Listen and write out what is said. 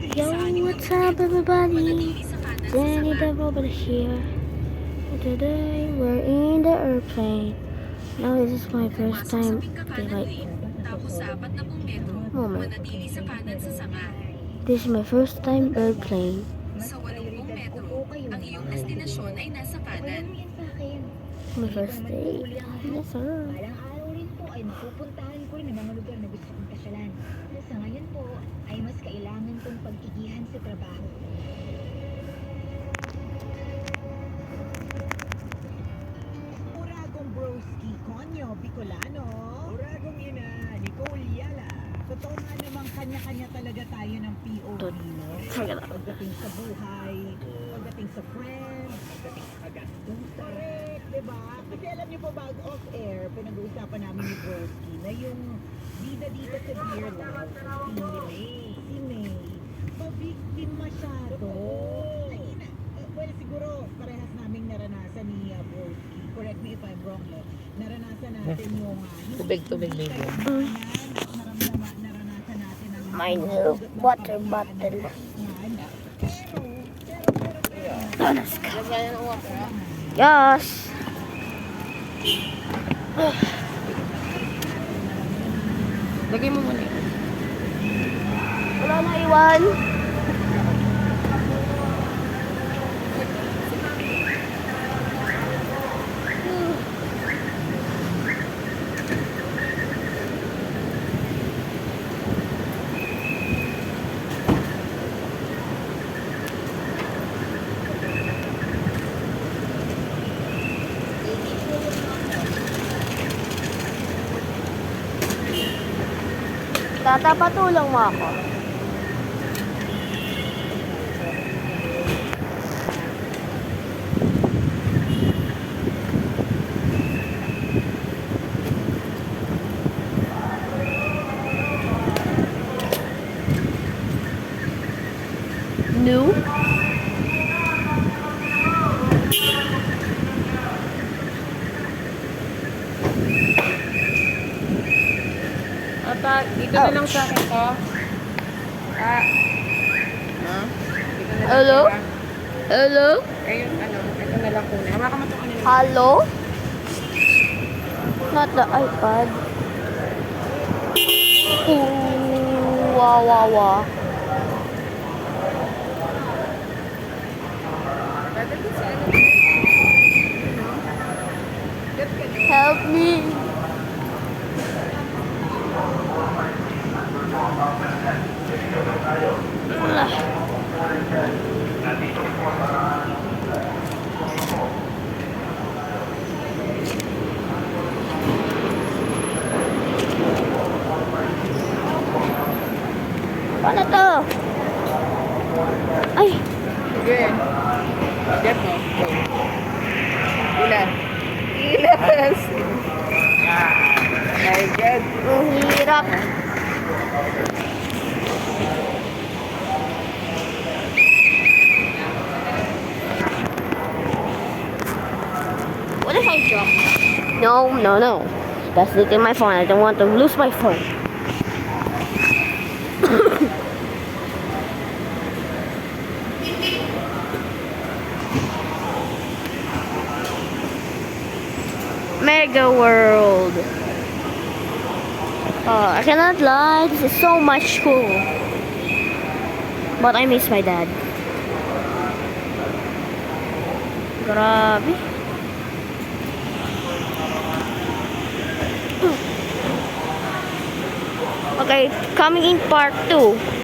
Yo, what's up everybody? Danny Devil here. Today we're in the airplane. Now this is my first time. Okay, wait. Moment. This is my first time airplane. Sa 80 metro, ang iyong destinasyon ay nasa kanan. My first day. Yes sir. Balang araw rin po ay mapupuntahan ko rin ang mga lugar na gusto kong pasyalan. Sa ngayon po ay mas kailangan kong pag-igihan sa trabaho. Uragong broski, konyo, Bicolano. Uragong ina, Nicole Yala. Totoo nga namang kanya-kanya talaga tayo ng POV, no? Forget that. Pagdating sa buhay, pagdating sa friends, pagdating sa kagastusan. Correct, diba? Kasi alam niyo po ba, off-air, pinag-uusapan namin ni Broski na yung bida dito sa Dear Love, si May, mabiktim masyado. Well, siguro, parehas naming naranasan ni Broski. Correct me if I'm wrong, no? Naranasan natin yung... Tubig, baby. Naranasan natin ang... My new water bottle. Let's go. Yes. Lagay mo muna yun. Wala na iwan. Tata, patulong mo ako. No? Ata, dito na lang sa akin ko. Ah. Ha? Dito na lang Hello? sa akin. Hello? Ayun, ito na lang kuna. Hawakan mo itong ano. Hello? Not the iPad. Ooh, wow, wow, wow. Dadalhin sa ano. Help me. Paano to? Ay, Sige. Get mo. Go. Ilan? Ilan? My God. ang hirap. What if I drop? No, no, no. That's it in my phone. I don't want to lose my phone. Mega World. I cannot lie. This is so much cool. But I miss my dad. Grabe. Okay, coming in part 2.